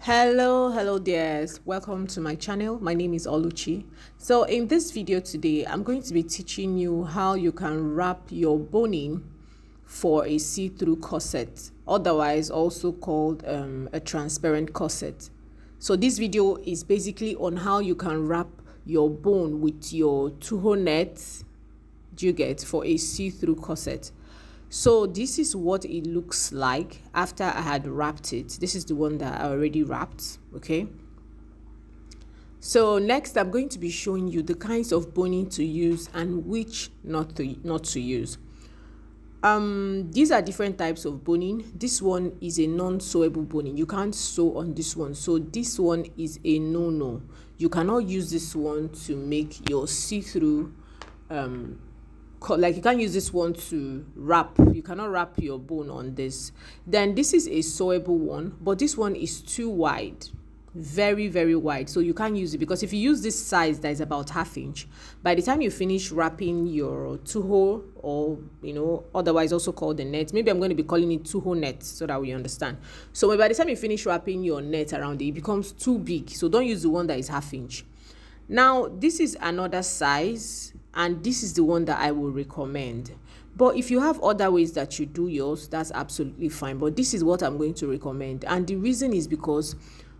Hello dears, welcome to my channel. My name is Oluchi. So in this video today, I'm going to be teaching you how you can wrap your boning for a see-through corset, otherwise also called a transparent corset. So this video is basically on how you can wrap your bone with your two-hole net, do you get, for a see-through corset. So this is what it looks like after I had wrapped it. This is the one that I already wrapped, okay? So next I'm going to be showing you the kinds of boning to use and which not to use. These are different types of boning. This one is a non-sewable boning. You can't sew on this one. So this one is a no-no. You cannot use this one to make your see-through like you can't use this one to wrap. You cannot wrap your bone on this. Then this is a sewable one, but this one is too wide, very wide, so you can't use it, because if you use this size that is about 1/2 inch, by the time you finish wrapping your two-hole, or otherwise also called the net, maybe I'm going to be calling it two-hole net so that we understand. So by the time you finish wrapping your net around it, it becomes too big, so don't use the one that is 1/2 inch. Now this is another size, and this is the one that I will recommend. But if you have other ways that you do yours, that's absolutely fine, but this is what I'm going to recommend. And the reason is because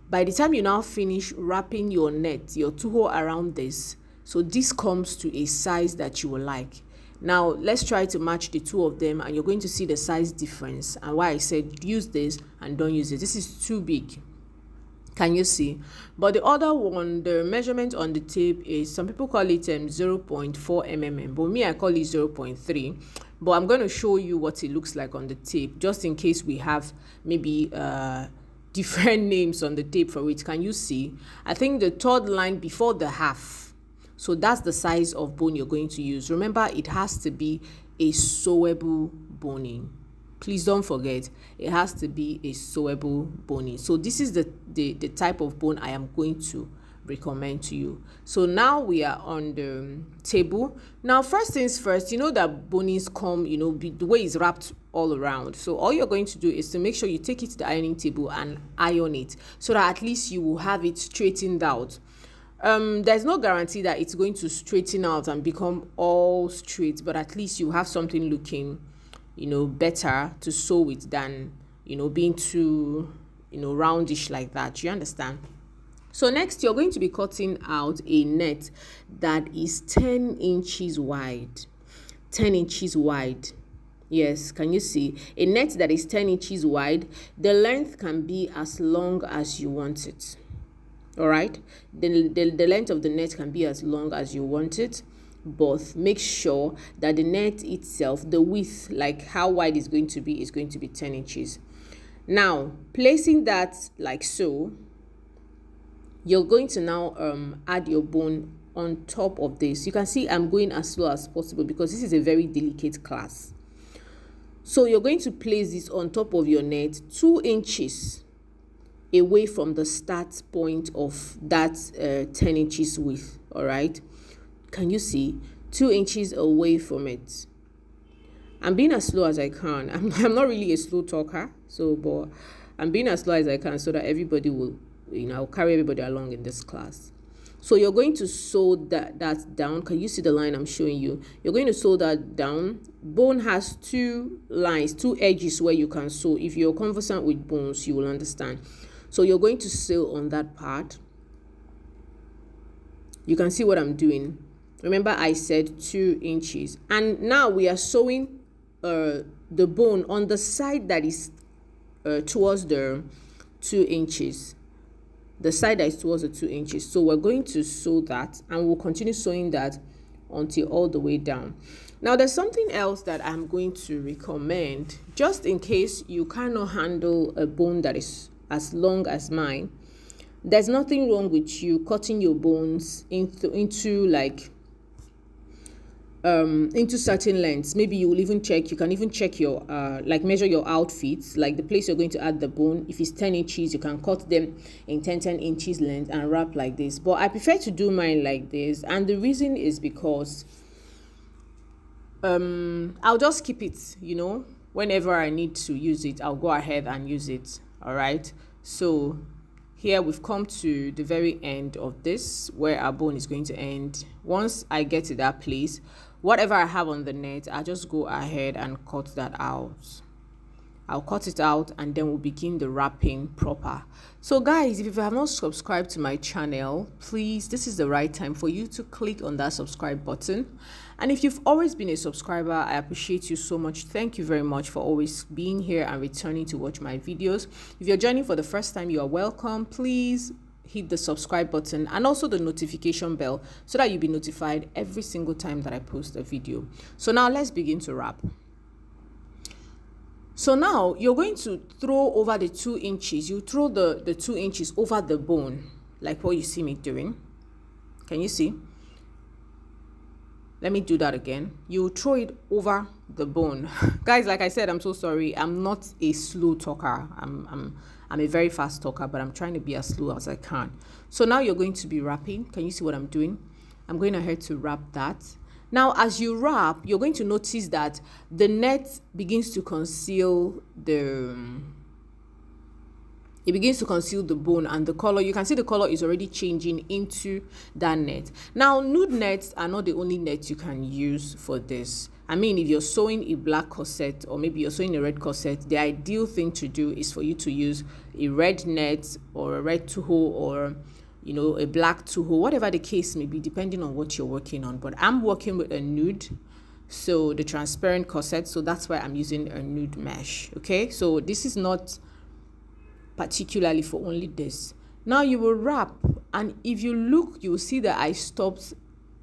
by the time you now finish wrapping your net, your two-hole around this, so this comes to a size that you will like. Now let's try to match the two of them, and you're going to see the size difference and why I said use this and don't use it. This is too big. Can you see? But the other one, the measurement on the tape is, some people call it 0.4 mm, but me, I call it 0.3. But I'm going to show you what it looks like on the tape, just in case we have maybe different names on the tape for it. Can you see? I think the third line before the half. So that's the size of bone you're going to use. Remember, it has to be a sewable boning. Please don't forget, it has to be a sewable boning. So this is the type of bone I am going to recommend to you. So now we are on the table. Now first things first, you know that bonings come, the way it's wrapped all around. So all you're going to do is to make sure you take it to the ironing table and iron it, so that at least you will have it straightened out. There's no guarantee that it's going to straighten out and become all straight, but at least you have something looking better to sew with than being too roundish like that. You understand? So next you're going to be cutting out a net that is 10 inches wide. 10 inches wide. Yes, can you see? A net that is 10 inches wide, the length can be as long as you want it. All right, the length of the net can be as long as you want it, but make sure that the net itself, the width, like how wide it's going to be 10 inches. Now placing that like so, you're going to now add your bone on top of this. You can see I'm going as slow as possible because this is a very delicate class. So you're going to place this on top of your net 2 inches away from the start point of that 10 inches width. All right, can you see? 2 inches away from it. I'm being as slow as I can. I'm not really a slow talker, but I'm being as slow as I can so that everybody will, I'll carry everybody along in this class. So you're going to sew that down. Can you see the line I'm showing you? You're going to sew that down. Bone has 2 lines, 2 edges where you can sew. If you're conversant with bones, you will understand. So you're going to sew on that part. You can see what I'm doing. Remember, I said 2 inches. And now we are sewing the bone on the side that is towards the 2 inches. The side that is towards the 2 inches. So we're going to sew that, and we'll continue sewing that until all the way down. Now there's something else that I'm going to recommend, just in case you cannot handle a bone that is as long as mine. There's nothing wrong with you cutting your bones into certain lengths. Maybe you can even check your measure your outfits, like the place you're going to add the bone. If it's 10 inches, you can cut them in 10 inches length and wrap like this. But I prefer to do mine like this, and the reason is because I'll just keep it, whenever I need to use it, I'll go ahead and use it. All right, so here we've come to the very end of this, where our bone is going to end. Once I get to that place, whatever I have on the net, I just go ahead and cut that out. I'll cut it out, and then we'll begin the wrapping proper. So guys, if you have not subscribed to my channel, please, this is the right time for you to click on that subscribe button. And if you've always been a subscriber, I appreciate you so much. Thank you very much for always being here and returning to watch my videos. If you're joining for the first time, you are welcome. Please hit the subscribe button and also the notification bell so that you'll be notified every single time that I post a video. So now let's begin to wrap. So now you're going to throw over the 2 inches. You throw the 2 inches over the bone, like what you see me doing. Can you see? Let me do that again. You throw it over the bone. Guys, like I said, I'm so sorry. I'm not a slow talker. I'm a very fast talker, but I'm trying to be as slow as I can. So now you're going to be wrapping. Can you see what I'm doing? I'm going ahead to wrap that. Now, as you wrap, you're going to notice that the net begins to conceal the bone, and the color, you can see the color is already changing into that net. Now, nude nets are not the only net you can use for this. I mean, if you're sewing a black corset or maybe you're sewing a red corset, the ideal thing to do is for you to use a red net or a red two-hole, or a black two-hole, whatever the case may be, depending on what you're working on. But I'm working with a nude, so the transparent corset, so that's why I'm using a nude mesh. Okay, so this is not particularly for only this. Now you will wrap, and if you look, you will see that I stopped,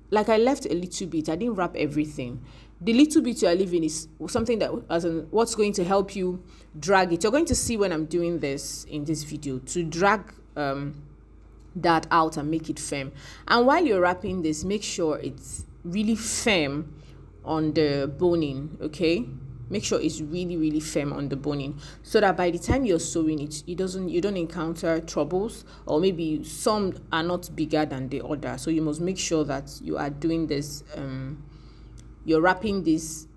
like I left a little bit. I didn't wrap everything. The little bit you are leaving is something that, what's going to help you drag it. You're going to see when I'm doing this in this video, to drag that out and make it firm. And while you're wrapping this, make sure it's really firm on the boning. Okay, make sure it's really firm on the boning, so that by the time you're sewing it, you don't encounter troubles, or maybe some are not bigger than the other. So you must make sure that you are doing this, you're wrapping this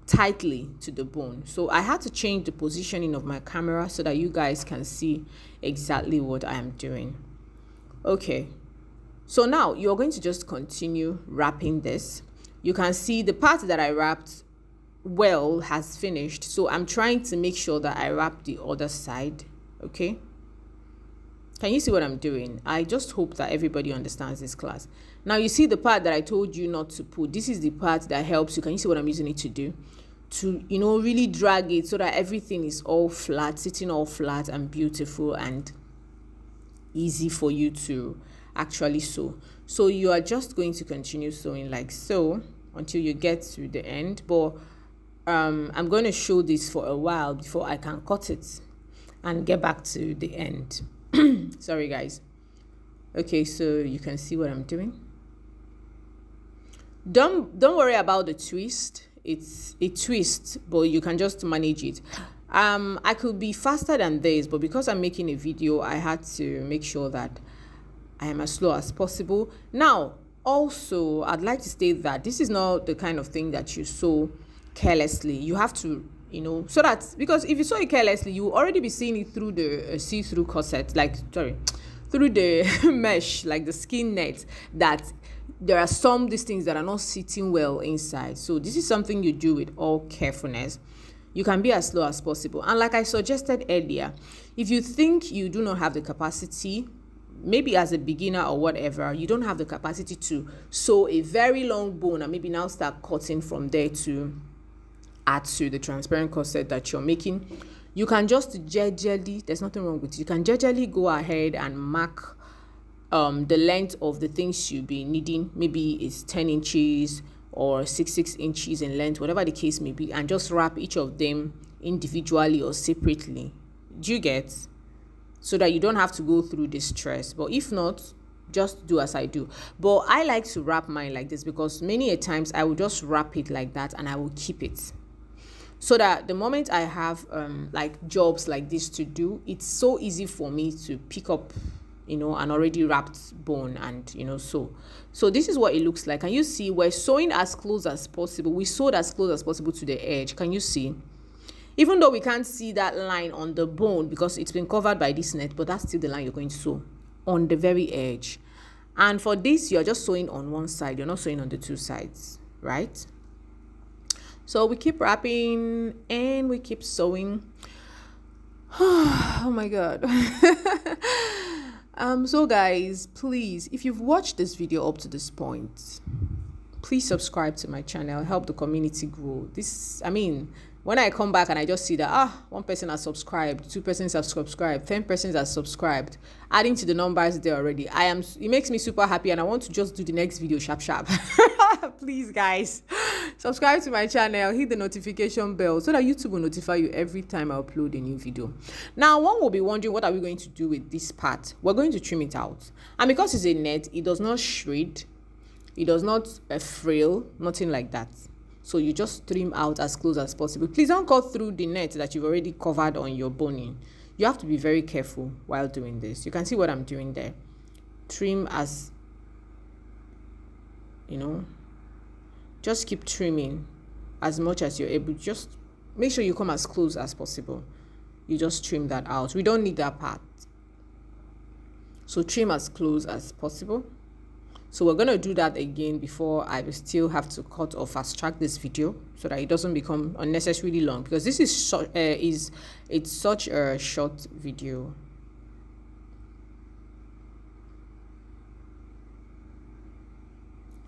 tightly to the bone. So I had to change the positioning of my camera so that you guys can see exactly what I am doing. Okay, so now you're going to just continue wrapping this. You can see the part that I wrapped well has finished, so I'm trying to make sure that I wrap the other side. Okay, can you see what I'm doing? I just hope that everybody understands this class. Now you see the part that I told you not to put. This is the part that helps you. Can you see what I'm using it to do? To really drag it so that everything is all flat, sitting all flat and beautiful and easy for you to actually sew. So you are just going to continue sewing like so until you get to the end. But I'm going to show this for a while before I can cut it and get back to the end. Sorry guys. Okay, so you can see what I'm doing. Don't worry about the twist. It's a twist, but you can just manage it. I could be faster than this, but because I'm making a video, I had to make sure that I am as slow as possible. Now, also, I'd like to state that this is not the kind of thing that you sew carelessly. You have to, so that, because if you sew it carelessly, you will already be seeing it through the see-through corset, through the mesh, like the skin net, that there are these things that are not sitting well inside. So this is something you do with all carefulness. You can be as slow as possible. And like I suggested earlier, if you think you do not have the capacity, maybe as a beginner or whatever, you don't have the capacity to sew a very long bone and maybe now start cutting from there to add to the transparent corset that you're making, you can just gingerly, there's nothing wrong with it, you can gingerly go ahead and mark the length of the things you'll be needing. Maybe it's 10 inches or 6 inches in length, whatever the case may be, and just wrap each of them individually or separately. Do you get? So that you don't have to go through this stress. But if not, just do as I do. But I like to wrap mine like this because many a times I will just wrap it like that and I will keep it, so that the moment I have like jobs like this to do, it's so easy for me to pick up an already wrapped bone and so this is what it looks like. Can you see? We're sewing as close as possible. We sewed as close as possible to the edge. Can you see? Even though we can't see that line on the bone because it's been covered by this net, but that's still the line you're going to sew on the very edge. And for this, you're just sewing on one side. You're not sewing on the two sides, right? So we keep wrapping and we keep sewing. Oh my God. So guys, please, if you've watched this video up to this point, please subscribe to my channel, help the community grow. When I come back and I just see that one person has subscribed, 2 persons have subscribed, 10 persons have subscribed, adding to the numbers there already, it makes me super happy, and I want to just do the next video sharp. Please guys, subscribe to my channel, hit the notification bell so that YouTube will notify you every time I upload a new video. Now, one will be wondering, what are we going to do with this part? We're going to trim it out, and because it's a net, it does not shred, it does not frill, nothing like that. So you just trim out as close as possible. Please don't cut through the net that you've already covered on your boning. You have to be very careful while doing this. You can see what I'm doing there. Trim as, just keep trimming as much as you're able. Just make sure you come as close as possible. You just trim that out. We don't need that part. So trim as close as possible. So we're going to do that again before I will still have to cut or fast track this video so that it doesn't become unnecessarily long, because this is it's such a short video.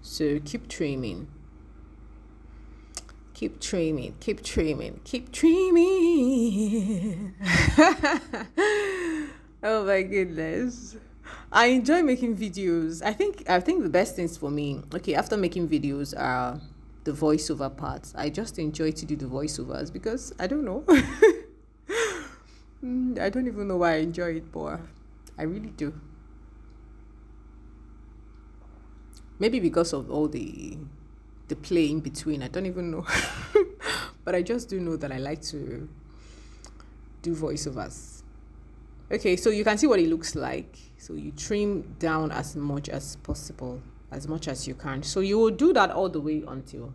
So keep trimming. Keep trimming, keep trimming, keep trimming. Oh my goodness. I enjoy making videos. I think the best things for me, after making videos, are the voiceover parts. I just enjoy to do the voiceovers because I don't know. I don't even know why I enjoy it, but I really do. Maybe because of all the play in between. I don't even know. But I just do know that I like to do voiceovers. Okay, so you can see what it looks like. So you trim down as much as possible, as much as you can. So you will do that all the way until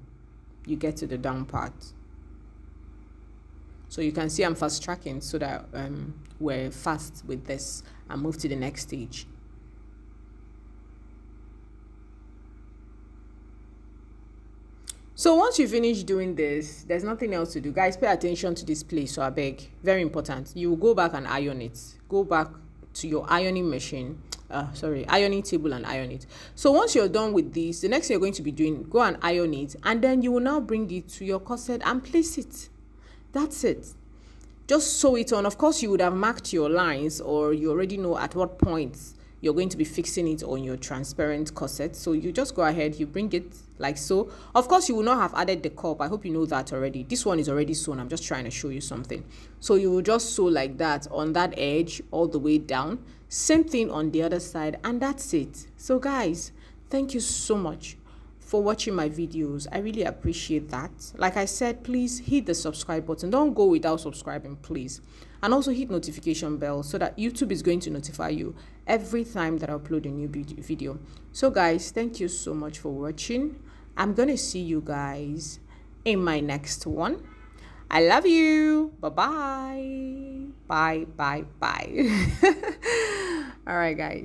you get to the down part. So you can see I'm fast tracking so that we're fast with this and move to the next stage. So once you finish doing this, there's nothing else to do. Guys, pay attention to this place, so I beg. Very important. You will go back and iron it. Go back to your ironing machine. Ironing table and iron it. So once you're done with this, the next thing you're going to be doing, go and iron it. And then you will now bring it to your corset and place it. That's it. Just sew it on. Of course, you would have marked your lines, or you already know at what points you're going to be fixing it on your transparent corset. So you just go ahead, you bring it like so. Of course, you will not have added the cup. I hope you know that already. This one is already sewn. I'm just trying to show you something. So you will just sew like that on that edge all the way down. Same thing on the other side, and that's it. So guys, thank you so much for watching my videos. I really appreciate that. Like I said, please hit the subscribe button. Don't go without subscribing, please. And also hit notification bell so that YouTube is going to notify you every time that I upload a new video. So guys, thank you so much for watching. I'm gonna see you guys in my next one. I love you. Bye-bye. Bye. All right, guys.